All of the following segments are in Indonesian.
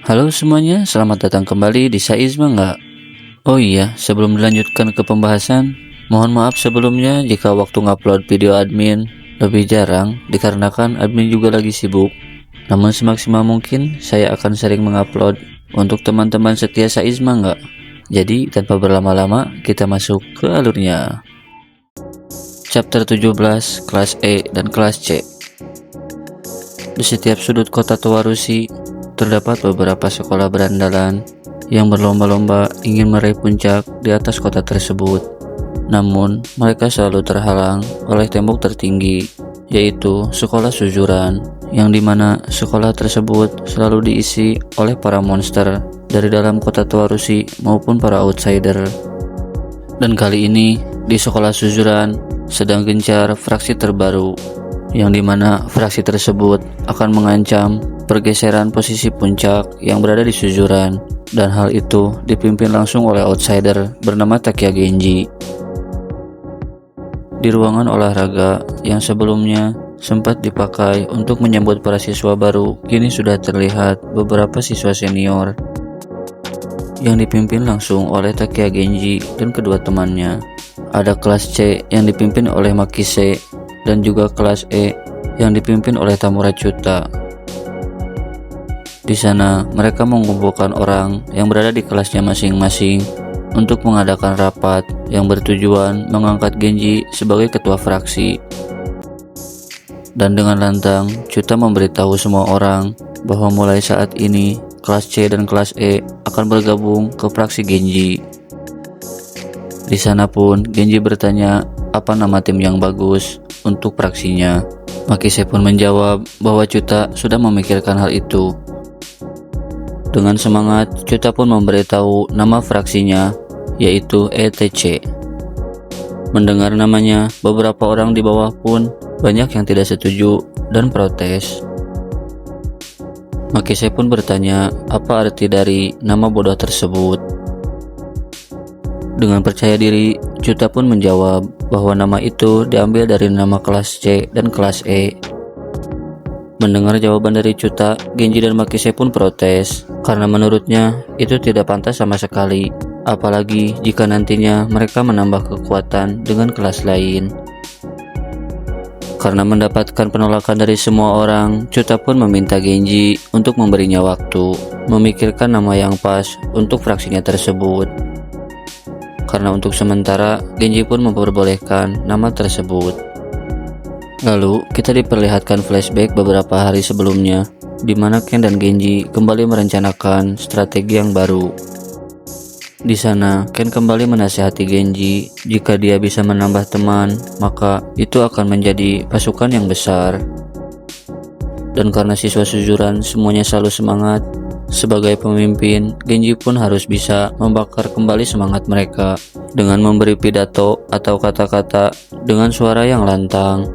Halo semuanya, selamat datang kembali di Saizma nggak? Oh iya, sebelum dilanjutkan ke pembahasan, mohon maaf sebelumnya jika waktu ngupload video admin lebih jarang dikarenakan admin juga lagi sibuk. Namun semaksimal mungkin saya akan sering mengupload untuk teman-teman setia Saizma nggak? Jadi tanpa berlama-lama kita masuk ke alurnya. Chapter 17, kelas E dan kelas C. Di setiap sudut kota Towarushi terdapat beberapa sekolah berandalan yang berlomba-lomba ingin meraih puncak di atas kota tersebut. Namun, mereka selalu terhalang oleh tembok tertinggi, yaitu sekolah suzuran, yang dimana sekolah tersebut selalu diisi oleh para monster dari dalam kota Towarushi maupun para outsider. Dan kali ini, di sekolah suzuran sedang gencar fraksi terbaru, yang dimana fraksi tersebut akan mengancam pergeseran posisi puncak yang berada di suzuran, dan hal itu dipimpin langsung oleh outsider bernama Takia Genji. Di ruangan olahraga yang sebelumnya sempat dipakai untuk menyambut para siswa baru, kini sudah terlihat beberapa siswa senior yang dipimpin langsung oleh Takia Genji dan kedua temannya. Ada kelas C yang dipimpin oleh Makise dan juga kelas E yang dipimpin oleh Tamura Chuta. Di sana, mereka mengumpulkan orang yang berada di kelasnya masing-masing untuk mengadakan rapat yang bertujuan mengangkat Genji sebagai ketua fraksi. Dan dengan lantang, Chuta memberitahu semua orang bahwa mulai saat ini, kelas C dan kelas E akan bergabung ke fraksi Genji. Di sana pun, Genji bertanya apa nama tim yang bagus untuk fraksinya. Makise pun menjawab bahwa Chuta sudah memikirkan hal itu. Dengan semangat, Chuta pun memberitahu nama fraksinya, yaitu ETC. Mendengar namanya, beberapa orang di bawah pun banyak yang tidak setuju dan protes. Makise pun bertanya apa arti dari nama bodoh tersebut. Dengan percaya diri, Chuta pun menjawab bahwa nama itu diambil dari nama kelas C dan kelas E. Mendengar jawaban dari Chuta, Genji dan Makise pun protes karena menurutnya itu tidak pantas sama sekali, apalagi jika nantinya mereka menambah kekuatan dengan kelas lain. Karena mendapatkan penolakan dari semua orang, Chuta pun meminta Genji untuk memberinya waktu memikirkan nama yang pas untuk fraksinya tersebut. Karena untuk sementara, Genji pun memperbolehkan nama tersebut. Lalu, kita diperlihatkan flashback beberapa hari sebelumnya, di mana Ken dan Genji kembali merencanakan strategi yang baru. Di sana, Ken kembali menasihati Genji, jika dia bisa menambah teman, maka itu akan menjadi pasukan yang besar. Dan karena siswa suzuran semuanya selalu semangat, sebagai pemimpin, Genji pun harus bisa membakar kembali semangat mereka dengan memberi pidato atau kata-kata dengan suara yang lantang.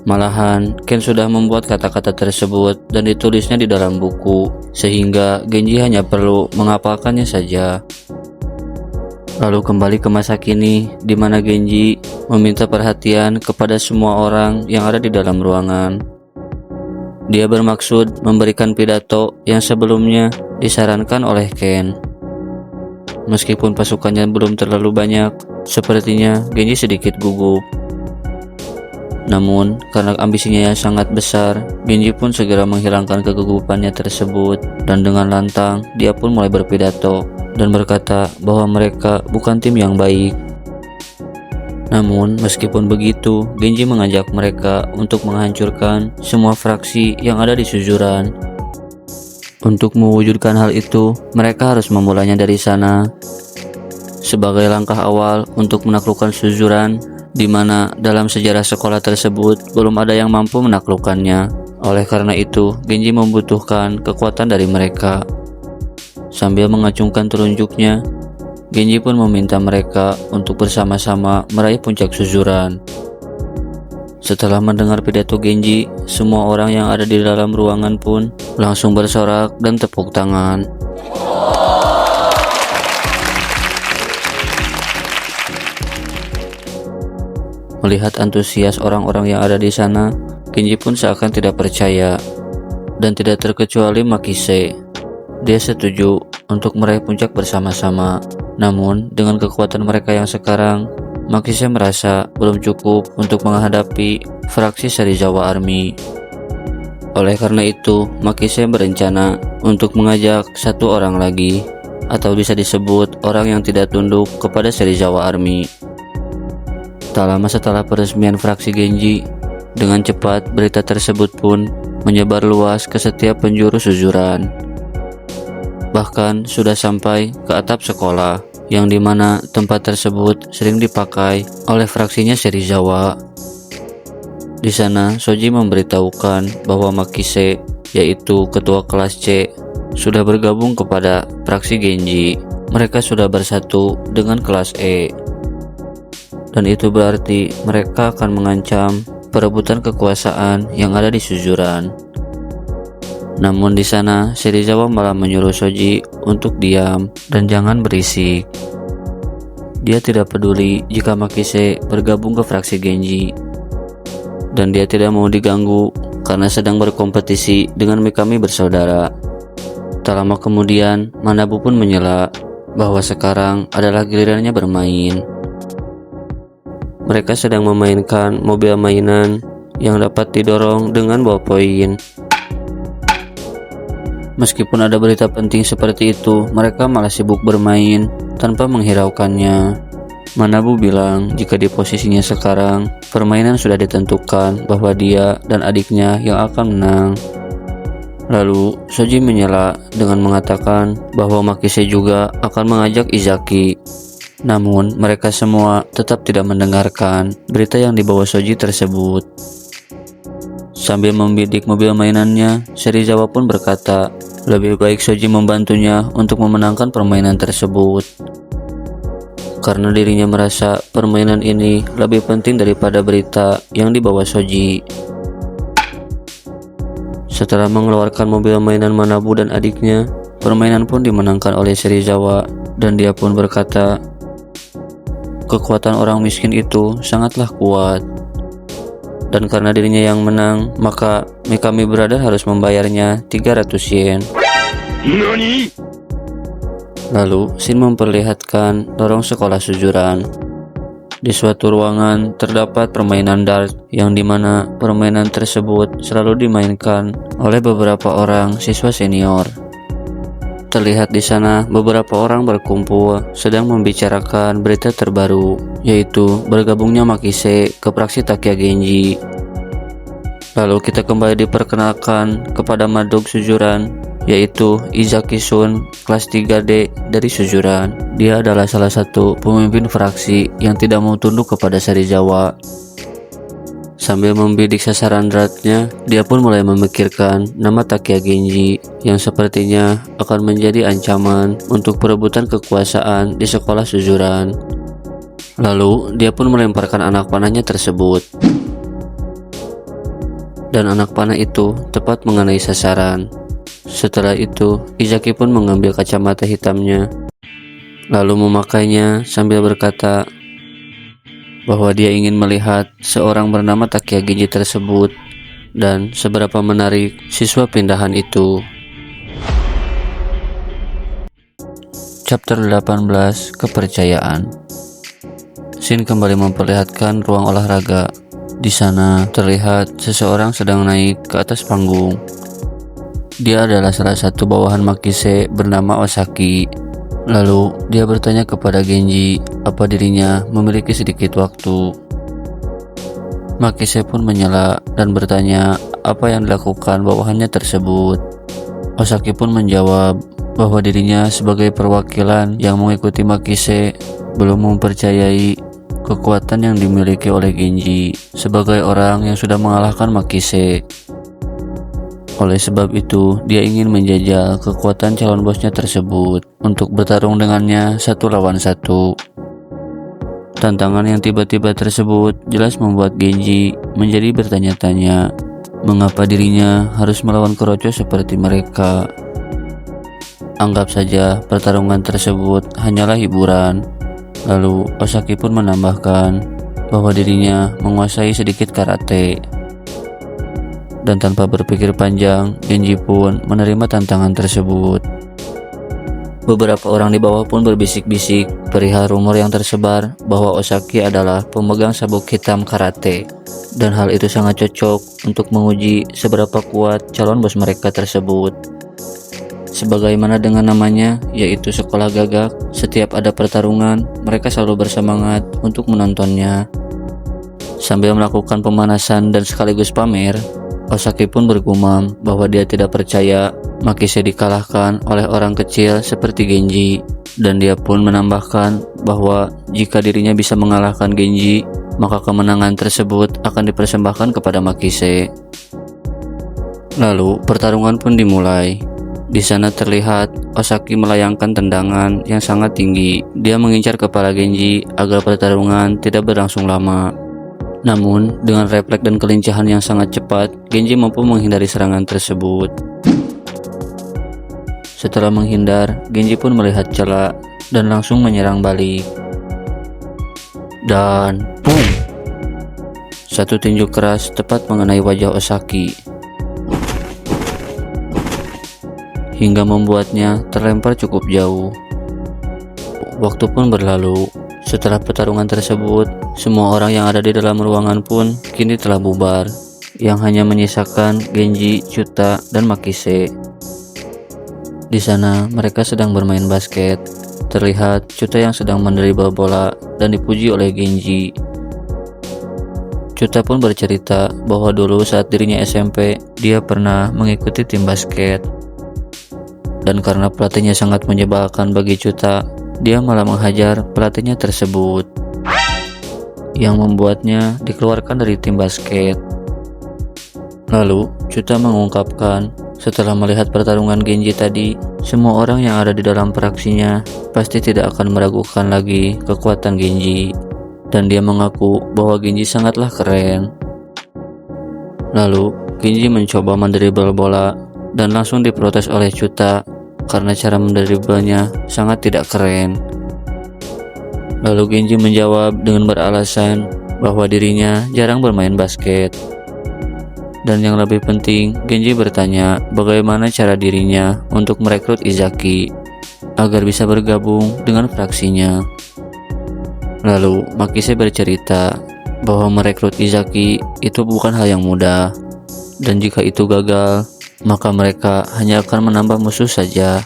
Malahan, Ken sudah membuat kata-kata tersebut dan ditulisnya di dalam buku, sehingga Genji hanya perlu menghafalkannya saja. Lalu kembali ke masa kini, di mana Genji meminta perhatian kepada semua orang yang ada di dalam ruangan. Dia bermaksud memberikan pidato yang sebelumnya disarankan oleh Ken. Meskipun pasukannya belum terlalu banyak, sepertinya Genji sedikit gugup. Namun, karena ambisinya yang sangat besar, Genji pun segera menghilangkan kegugupannya tersebut, dan dengan lantang, dia pun mulai berpidato dan berkata bahwa mereka bukan tim yang baik. Namun, meskipun begitu, Genji mengajak mereka untuk menghancurkan semua fraksi yang ada di suzuran. Untuk mewujudkan hal itu, mereka harus memulainya dari sana. Sebagai langkah awal untuk menaklukkan suzuran, di mana dalam sejarah sekolah tersebut belum ada yang mampu menaklukkannya. Oleh karena itu, Genji membutuhkan kekuatan dari mereka. Sambil mengacungkan telunjuknya, Genji pun meminta mereka untuk bersama-sama meraih puncak suzuran. Setelah mendengar pidato Genji, semua orang yang ada di dalam ruangan pun langsung bersorak dan tepuk tangan. Melihat antusias orang-orang yang ada di sana, Genji pun seakan tidak percaya. Dan tidak terkecuali Makise. dia setuju untuk meraih puncak bersama-sama. Namun, dengan kekuatan mereka yang sekarang, Makise merasa belum cukup untuk menghadapi fraksi Serizawa Army. Oleh karena itu, Makise berencana untuk mengajak satu orang lagi, atau bisa disebut orang yang tidak tunduk kepada Serizawa Army. Tak lama setelah peresmian fraksi Genji, dengan cepat berita tersebut pun menyebar luas ke setiap penjuru suzuran. Bahkan sudah sampai ke atap sekolah, yang dimana tempat tersebut sering dipakai oleh fraksinya Serizawa. Di sana, Shoji memberitahukan bahwa Makise, yaitu ketua kelas C, sudah bergabung kepada fraksi Genji. Mereka sudah bersatu dengan kelas E. Dan itu berarti mereka akan mengancam perebutan kekuasaan yang ada di suzuran. Namun di sana, Serizawa malah menyuruh Shoji untuk diam dan jangan berisik. Dia tidak peduli jika Makise bergabung ke fraksi Genji, dan dia tidak mau diganggu karena sedang berkompetisi dengan Mikami bersaudara. Tak lama kemudian, Manabu pun menyela bahwa sekarang adalah gilirannya bermain. Mereka sedang memainkan mobil mainan yang dapat didorong dengan ballpoint. Meskipun ada berita penting seperti itu, mereka malah sibuk bermain tanpa menghiraukannya. Manabu bilang jika di posisinya sekarang, permainan sudah ditentukan bahwa dia dan adiknya yang akan menang. Lalu, Shoji menyela dengan mengatakan bahwa Makise juga akan mengajak Izaki. Namun, mereka semua tetap tidak mendengarkan berita yang dibawa Shoji tersebut. Sambil membidik mobil mainannya, Serizawa pun berkata, lebih baik Shoji membantunya untuk memenangkan permainan tersebut. Karena dirinya merasa permainan ini lebih penting daripada berita yang dibawa Shoji. Setelah mengeluarkan mobil mainan Manabu dan adiknya, permainan pun dimenangkan oleh Serizawa, dan dia pun berkata, kekuatan orang miskin itu sangatlah kuat. Dan karena dirinya yang menang, maka Mikami Brother harus membayarnya 300 yen. Nani? Lalu, Shin memperlihatkan lorong sekolah suzuran. Di suatu ruangan terdapat permainan dart, yang dimana permainan tersebut selalu dimainkan oleh beberapa orang siswa senior. Terlihat di sana beberapa orang berkumpul sedang membicarakan berita terbaru, yaitu bergabungnya Makise ke fraksi Takia Genji. Lalu kita kembali diperkenalkan kepada Madog suzuran, yaitu Izaki Shun, kelas 3D dari suzuran. Dia adalah salah satu pemimpin fraksi yang tidak mau tunduk kepada Serizawa. Sambil membidik sasaran dartnya, dia pun mulai memikirkan nama Takia Genji yang sepertinya akan menjadi ancaman untuk perebutan kekuasaan di sekolah suzuran. Lalu, dia pun melemparkan anak panahnya tersebut. Dan anak panah itu tepat mengenai sasaran. Setelah itu, Izaki pun mengambil kacamata hitamnya, lalu memakainya sambil berkata bahwa dia ingin melihat seorang bernama Takia Genji tersebut dan seberapa menarik siswa pindahan itu. Chapter 18, Kepercayaan. Shin kembali memperlihatkan ruang olahraga. Di sana terlihat seseorang sedang naik ke atas panggung. Dia adalah salah satu bawahan Makise bernama Osaki. Lalu dia bertanya kepada Genji apa dirinya memiliki sedikit waktu. Makise pun menyela dan bertanya apa yang dilakukan bawahannya tersebut. Osaki pun menjawab bahwa dirinya sebagai perwakilan yang mengikuti Makise belum mempercayai kekuatan yang dimiliki oleh Genji sebagai orang yang sudah mengalahkan Makise. Oleh sebab itu, dia ingin menjajal kekuatan calon bosnya tersebut untuk bertarung dengannya 1 lawan 1. Tantangan yang tiba-tiba tersebut jelas membuat Genji menjadi bertanya-tanya mengapa dirinya harus melawan keroco seperti mereka. Anggap saja pertarungan tersebut hanyalah hiburan. Lalu Osaki pun menambahkan bahwa dirinya menguasai sedikit karate. Dan tanpa berpikir panjang, Genji pun menerima tantangan tersebut. Beberapa orang di bawah pun berbisik-bisik perihal rumor yang tersebar bahwa Osaki adalah pemegang sabuk hitam karate, dan hal itu sangat cocok untuk menguji seberapa kuat calon bos mereka tersebut. Sebagaimana dengan namanya, yaitu sekolah gagak, setiap ada pertarungan, mereka selalu bersemangat untuk menontonnya. Sambil melakukan pemanasan dan sekaligus pamer, Osaki pun bergumam bahwa dia tidak percaya Makise dikalahkan oleh orang kecil seperti Genji, dan dia pun menambahkan bahwa jika dirinya bisa mengalahkan Genji, maka kemenangan tersebut akan dipersembahkan kepada Makise. Lalu pertarungan pun dimulai. Di sana terlihat Osaki melayangkan tendangan yang sangat tinggi. Dia mengincar kepala Genji agar pertarungan tidak berlangsung lama. Namun, dengan refleks dan kelincahan yang sangat cepat, Genji mampu menghindari serangan tersebut. Setelah menghindar, Genji pun melihat celah dan langsung menyerang balik. Dan boom! Satu tinju keras tepat mengenai wajah Osaki, hingga membuatnya terlempar cukup jauh. Waktu pun berlalu. Setelah pertarungan tersebut, semua orang yang ada di dalam ruangan pun kini telah bubar, yang hanya menyisakan Genji, Chuta, dan Makise. Di sana mereka sedang bermain basket. Terlihat Chuta yang sedang mendribble bola dan dipuji oleh Genji. Chuta pun bercerita bahwa dulu saat dirinya SMP, dia pernah mengikuti tim basket. Dan karena pelatihnya sangat menyebalkan bagi Chuta, dia malah menghajar pelatihnya tersebut, yang membuatnya dikeluarkan dari tim basket. Lalu, Chuta mengungkapkan, setelah melihat pertarungan Genji tadi, semua orang yang ada di dalam praksinya pasti tidak akan meragukan lagi kekuatan Genji, dan dia mengaku bahwa Genji sangatlah keren. Lalu, Genji mencoba mendribble bola dan langsung diprotes oleh Chuta karena cara mendribblenya sangat tidak keren. Lalu Genji menjawab dengan beralasan bahwa dirinya jarang bermain basket. Dan yang lebih penting, Genji bertanya bagaimana cara dirinya untuk merekrut Izaki agar bisa bergabung dengan fraksinya. Lalu Makise bercerita bahwa merekrut Izaki itu bukan hal yang mudah, dan jika itu gagal, maka mereka hanya akan menambah musuh saja.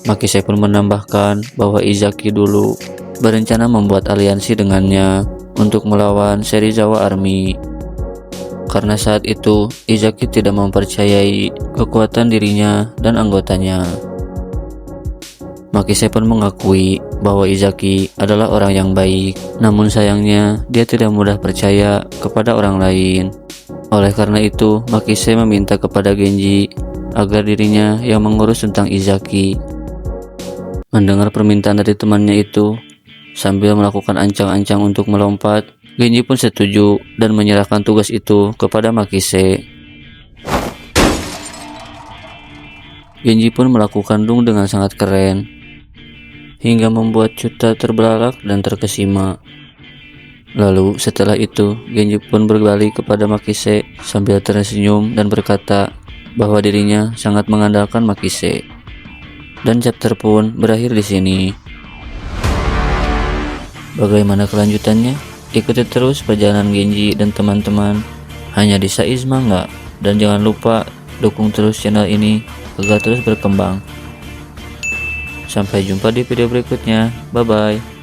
Makise pun menambahkan bahwa Izaki dulu berencana membuat aliansi dengannya untuk melawan Serizawa Army. Karena saat itu Izaki tidak mempercayai kekuatan dirinya dan anggotanya. Makise pun mengakui bahwa Izaki adalah orang yang baik, namun sayangnya dia tidak mudah percaya kepada orang lain. Oleh karena itu, Makise meminta kepada Genji agar dirinya yang mengurus tentang Izaki. Mendengar permintaan dari temannya itu, sambil melakukan ancang-ancang untuk melompat, Genji pun setuju dan menyerahkan tugas itu kepada Makise. Genji pun melakukan dunk dengan sangat keren, hingga membuat Chuta terbelalak dan terkesima. Lalu setelah itu, Genji pun berbalik kepada Makise sambil tersenyum dan berkata bahwa dirinya sangat mengandalkan Makise. Dan chapter pun berakhir di sini. Bagaimana kelanjutannya? Ikuti terus perjalanan Genji dan teman-teman hanya di Saiz Manga, dan jangan lupa dukung terus channel ini agar terus berkembang. Sampai jumpa di video berikutnya. Bye bye.